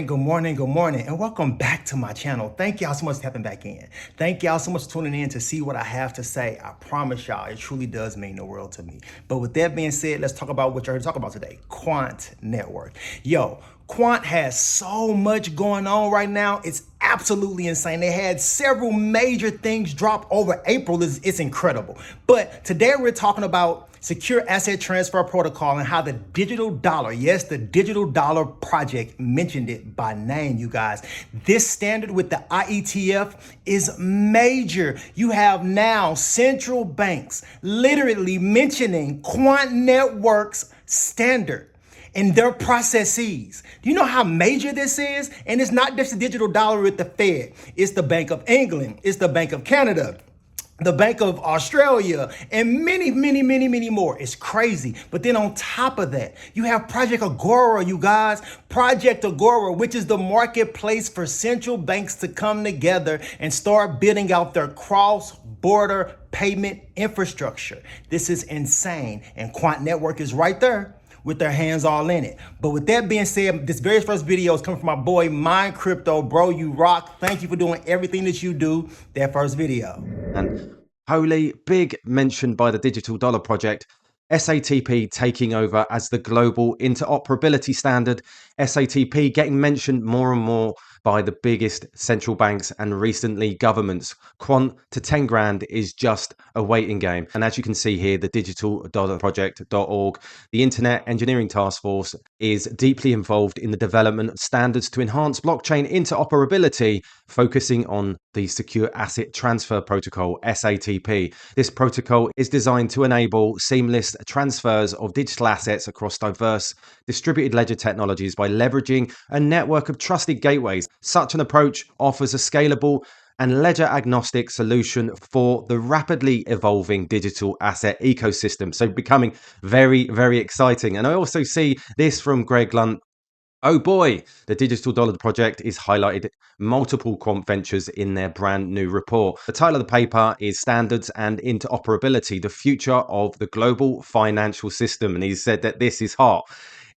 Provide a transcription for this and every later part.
good morning, and welcome back to my channel. Thank y'all so much for tapping back in. Thank y'all so much for tuning in to see what I have to say. I promise y'all, it truly does mean the world to me. But with that being said, let's talk about what you're here to talk about today, Quant Network. Yo, Quant has so much going on right now. It's absolutely insane. They had several major things drop over April. It's incredible. But today we're talking about secure asset transfer protocol and how the digital dollar, yes, the digital dollar project, mentioned it by name, you guys. This standard with the IETF is major. You have now central banks literally mentioning Quant Network's standard and their processes. Do you know how major this is? And it's not just the digital dollar with the Fed. It's the Bank of England. It's the Bank of Canada, the Bank of Australia, and many more. It's crazy. But then on top of that, you have Project Agora, you guys. Project Agora, which is the marketplace for central banks to come together and start building out their cross-border payment infrastructure. This is insane. And Quant Network is right there with their hands all in it. But with that being said, this very first video is coming from my boy, Mind Crypto. Bro, you rock. Thank you for doing everything that you do. That first video. And holy, big mention by the Digital Dollar Project. SATP taking over as the global interoperability standard. SATP getting mentioned more and more by the biggest central banks and recently governments. Quant to 10 grand is just a waiting game. And as you can see here, the digitaldollarproject.org, the Internet Engineering Task Force, is deeply involved in the development of standards to enhance blockchain interoperability, focusing on the Secure Asset Transfer Protocol, SATP. This protocol is designed to enable seamless transfers of digital assets across diverse distributed ledger technologies by leveraging a network of trusted gateways. Such an approach offers a scalable and ledger agnostic solution for the rapidly evolving digital asset ecosystem. So becoming very, very exciting. And I also see this from Greg Lunt. Oh boy, the Digital Dollar Project is highlighted multiple quant ventures in their brand new report. The title of the paper is Standards and Interoperability, the Future of the Global Financial System. And he said that this is hot.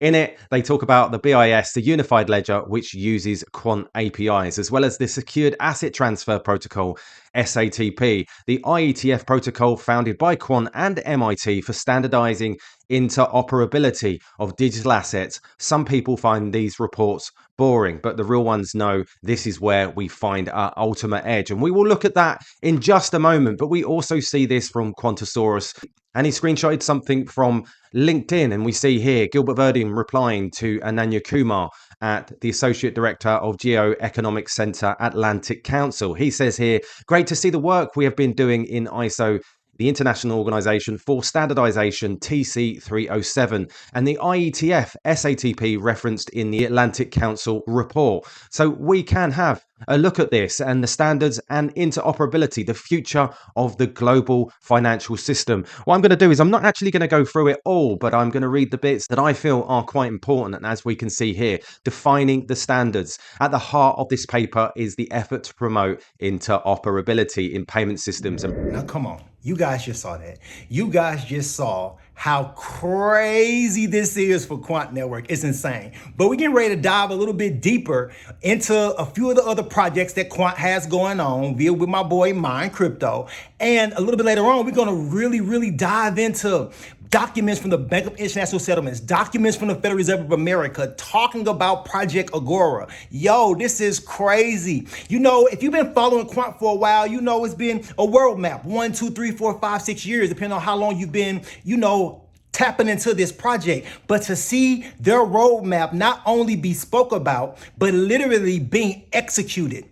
In it, they talk about the BIS, the Unified Ledger, which uses Quant APIs, as well as the Secured Asset Transfer Protocol, SATP, the IETF protocol founded by Quant and MIT for standardizing interoperability of digital assets. Some people find these reports boring, but the real ones know this is where we find our ultimate edge. And we will look at that in just a moment. But we also see this from Quantosaurus. And he screenshotted something from LinkedIn. And we see here Gilbert Verdin replying to Ananya Kumar at the Associate Director of Geoeconomic Center Atlantic Council. He says here, great to see the work we have been doing in ISO, the International Organization for Standardization, TC 307, and the IETF SATP referenced in the Atlantic Council report. So we can have a look at this and the standards and interoperability, the future of the global financial system. What I'm going to do is I'm not actually going to go through it all, but I'm going to read the bits that I feel are quite important. And as we can see here, defining the standards. At the heart of this paper is the effort to promote interoperability in payment systems. Now, come on. You guys just saw that. You guys just saw how crazy this is for Quant Network. It's insane. But we're getting ready to dive a little bit deeper into a few of the other projects that Quant has going on via with my boy Mind Crypto. And a little bit later on, we're going to really dive into documents from the Bank of International Settlements, documents from the Federal Reserve of America talking about Project Agora. Yo, this is crazy. You know, if you've been following Quant for a while, you know it's been a world map, 1, 2, 3, 4, 5, 6 years, depending on how long you've been, you know, tapping into this project. But to see their roadmap not only be spoke about, but literally being executed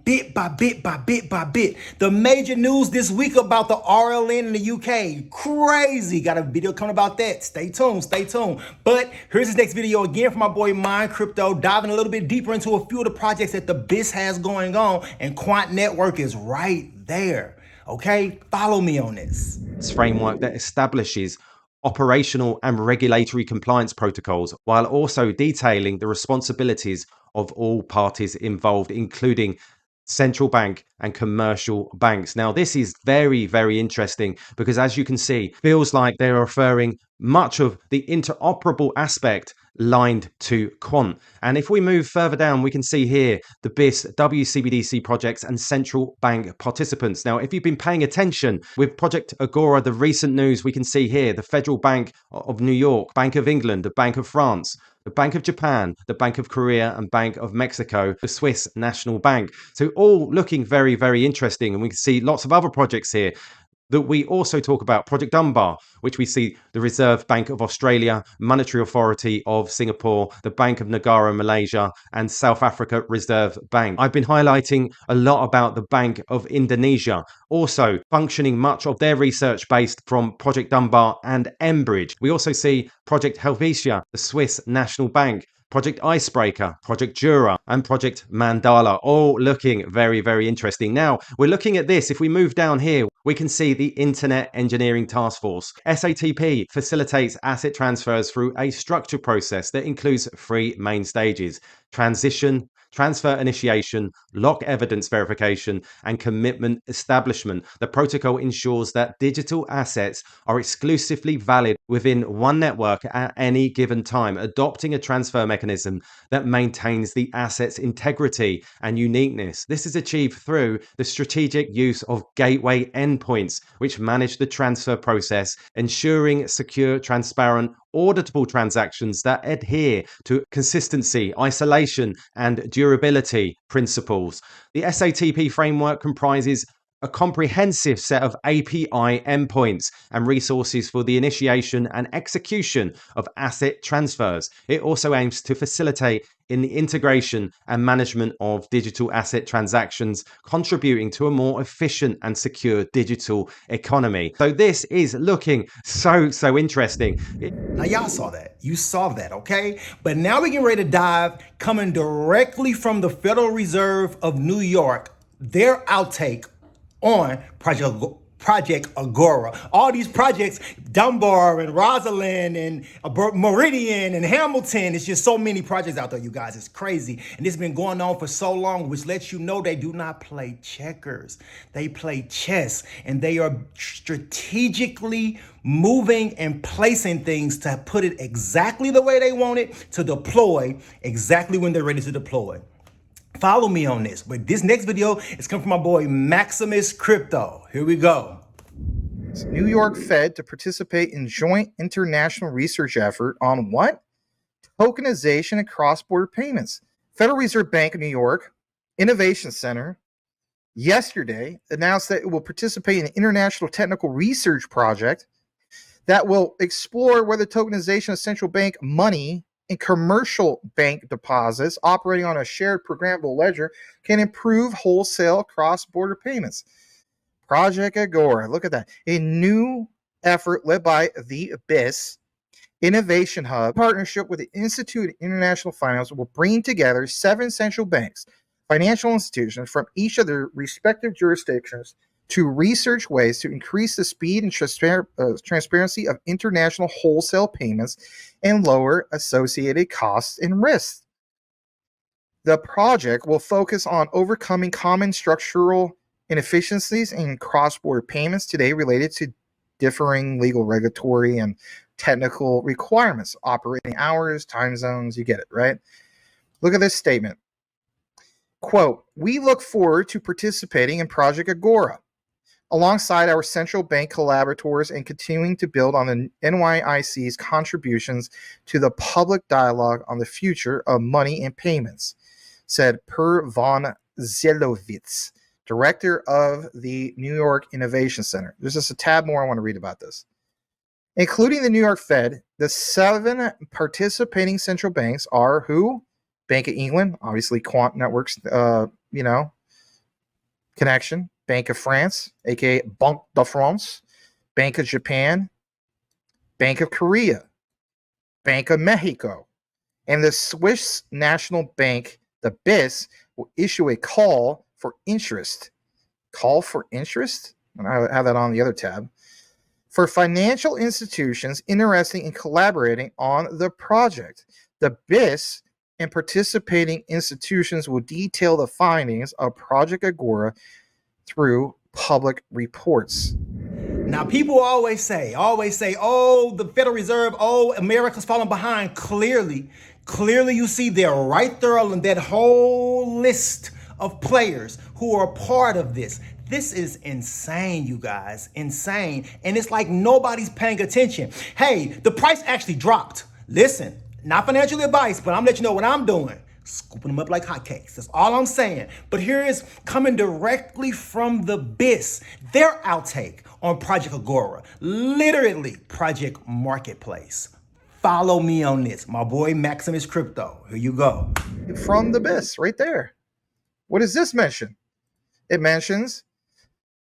bit by bit by bit by bit. The major news this week about the RLN in the UK. Crazy. Got a video coming about that. Stay tuned. Stay tuned. But here's this next video again from my boy Mind Crypto, diving a little bit deeper into a few of the projects that the BIS has going on, and Quant Network is right there. Okay? Follow me on this. This framework that establishes operational and regulatory compliance protocols, while also detailing the responsibilities of all parties involved, including central bank and commercial banks. Now, this is very, very interesting because, as you can see, feels like they're referring much of the interoperable aspect lined to Quant. And if we move further down, we can see here the BIS, WCBDC projects and central bank participants. Now, if you've been paying attention with Project Agora, the recent news, we can see here the Federal Bank of New York, Bank of England, the Bank of France, the Bank of Japan, the Bank of Korea, and Bank of Mexico, the Swiss National Bank. So all looking very, very interesting. And we can see lots of other projects here that we also talk about. Project Dunbar, which we see the Reserve Bank of Australia, Monetary Authority of Singapore, the Bank of Negara, Malaysia, and South Africa Reserve Bank. I've been highlighting a lot about the Bank of Indonesia, also functioning much of their research based from Project Dunbar and Enbridge. We also see Project Helvetia, the Swiss National Bank, Project Icebreaker, Project Jura, and Project Mandala, all looking very, very interesting. Now, we're looking at this. If we move down here, we can see the Internet Engineering Task Force. SATP facilitates asset transfers through a structured process that includes three main stages: transition, transfer initiation, lock evidence verification, and commitment establishment. The protocol ensures that digital assets are exclusively valid within one network at any given time, adopting a transfer mechanism that maintains the asset's integrity and uniqueness. This is achieved through the strategic use of gateway endpoints, which manage the transfer process, ensuring secure, transparent, auditable transactions that adhere to consistency, isolation, and durability principles. The SATP framework comprises a comprehensive set of API endpoints and resources for the initiation and execution of asset transfers. It also aims to facilitate in the integration and management of digital asset transactions, contributing to a more efficient and secure digital economy. So this is looking so interesting. Now y'all saw that. You saw that, okay? But now we get ready to dive, coming directly from the Federal Reserve of New York, their outtake on Project Agora. All these projects, Dunbar and Rosalind and Meridian and Hamilton, it's just so many projects out there, you guys. It's crazy. And it's been going on for so long, which lets you know they do not play checkers. They play chess, and they are strategically moving and placing things to put it exactly the way they want it, to deploy exactly when they're ready to deploy. Follow me on this, but this next video is coming from my boy Maximus Crypto. Here we go. New York Fed to participate in joint international research effort on what? Tokenization and cross-border payments. Federal Reserve Bank of New York Innovation Center yesterday announced that it will participate in an international technical research project that will explore whether tokenization of central bank money and commercial bank deposits operating on a shared programmable ledger can improve wholesale cross-border payments. Project Agora, look at that. A new effort led by the BIS Innovation Hub, partnership with the Institute of International Finance, will bring together 7 central banks, financial institutions from each of their respective jurisdictions to research ways to increase the speed and transparency of international wholesale payments and lower associated costs and risks. The project will focus on overcoming common structural inefficiencies in cross-border payments today related to differing legal, regulatory, and technical requirements, operating hours, time zones, you get it, right? Look at this statement. Quote, "We look forward to participating in Project Agora alongside our central bank collaborators and continuing to build on the NYIC's contributions to the public dialogue on the future of money and payments," said Per von Zelowitz, director of the New York Innovation Center. There's just a tab more I want to read about this. Including the New York Fed, the 7 participating central banks are who? Bank of England, obviously Quant Network's, connection. Bank of France, aka Banque de France, Bank of Japan, Bank of Korea, Bank of Mexico, and the Swiss National Bank, the BIS, will issue a call for interest. Call for interest? And I have that on the other tab. For financial institutions interested in collaborating on the project, the BIS and participating institutions will detail the findings of Project Agora through public reports. Now, people always say, oh, the Federal Reserve, oh, America's falling behind. Clearly, you see they're right there on that whole list of players who are part of this. This is insane, you guys, insane. And it's like nobody's paying attention. Hey, the price actually dropped. Listen, not financial advice, but I'm letting you know what I'm doing. Scooping them up like hotcakes. That's all I'm saying. But here is coming directly from the BIS, their outtake on Project Agora, literally Project Marketplace. Follow me on this. My boy Maximus Crypto. Here you go. From the BIS, right there. What does this mention? It mentions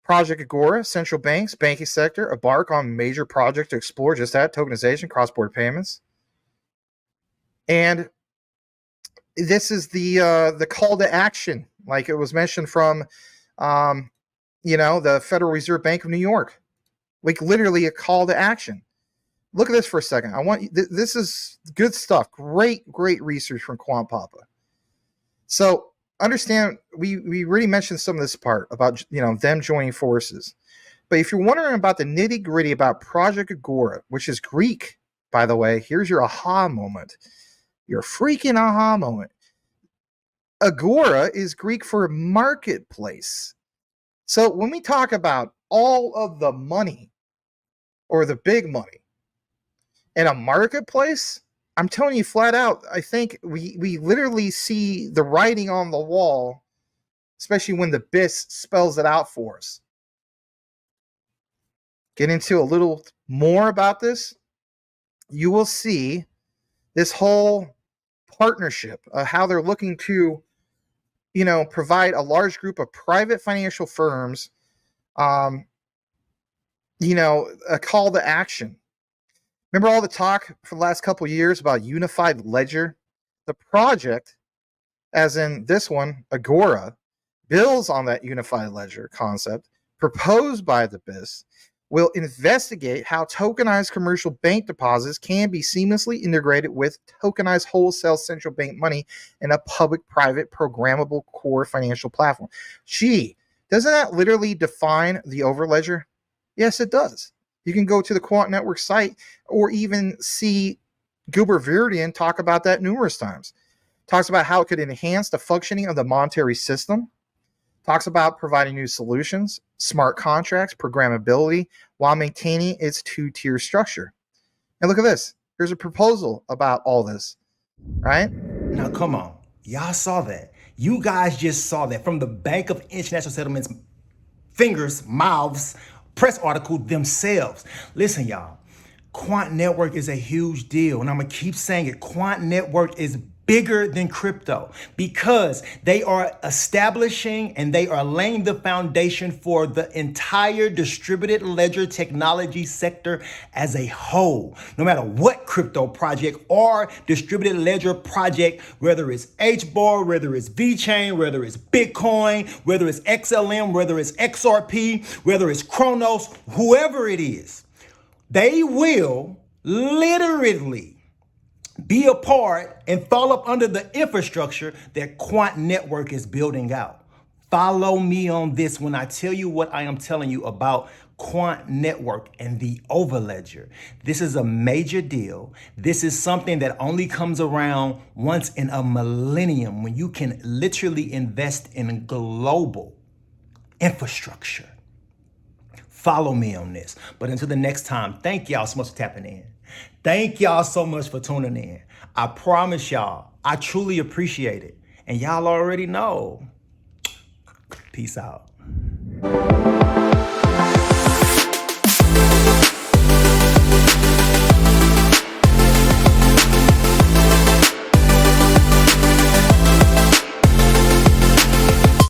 Project Agora, central banks, banking sector, embark on major project to explore just that, tokenization, cross-border payments. And this is the call to action, like it was mentioned from, the Federal Reserve Bank of New York, like literally a call to action. Look at this for a second. This is good stuff. Great research from Quant Papa. So understand, we already mentioned some of this part about, them joining forces. But if you're wondering about the nitty gritty about Project Agora, which is Greek, by the way, here's your aha moment. Your freaking aha moment. Agora is Greek for marketplace. So when we talk about all of the money or the big money in a marketplace, I'm telling you flat out, I think we literally see the writing on the wall, especially when the BIS spells it out for us. Get into a little more about this, you will see this whole partnership, how they're looking to, provide a large group of private financial firms, a call to action. Remember all the talk for the last couple of years about unified ledger? The project, as in this one, Agora, builds on that unified ledger concept proposed by the BIS, will investigate how tokenized commercial bank deposits can be seamlessly integrated with tokenized wholesale central bank money in a public-private programmable core financial platform. Gee, doesn't that literally define the overledger? Yes, it does. You can go to the Quant Network site or even see Gilbert Veridian talk about that numerous times. Talks about how it could enhance the functioning of the monetary system. Talks about providing new solutions, smart contracts, programmability, while maintaining its two-tier structure. And look at this. Here's a proposal about all this, right? Now, come on. Y'all saw that. You guys just saw that from the Bank of International Settlements fingers, mouths, press article themselves. Listen, y'all. Quant Network is a huge deal, and I'm going to keep saying it. Quant Network is bigger than crypto because they are establishing and they are laying the foundation for the entire distributed ledger technology sector as a whole. No matter what crypto project or distributed ledger project, whether it's HBAR, whether it's VeChain, whether it's Bitcoin, whether it's XLM, whether it's XRP, whether it's Chronos, whoever it is, they will literally be a part and fall up under the infrastructure that Quant Network is building out. Follow me on this when I tell you what I am telling you about Quant Network and the overledger. This is a major deal. This is something that only comes around once in a millennium when you can literally invest in global infrastructure. Follow me on this. But until the next time, thank y'all so much for tapping in. Thank y'all so much for tuning in. I promise y'all, I truly appreciate it. And y'all already know. Peace out.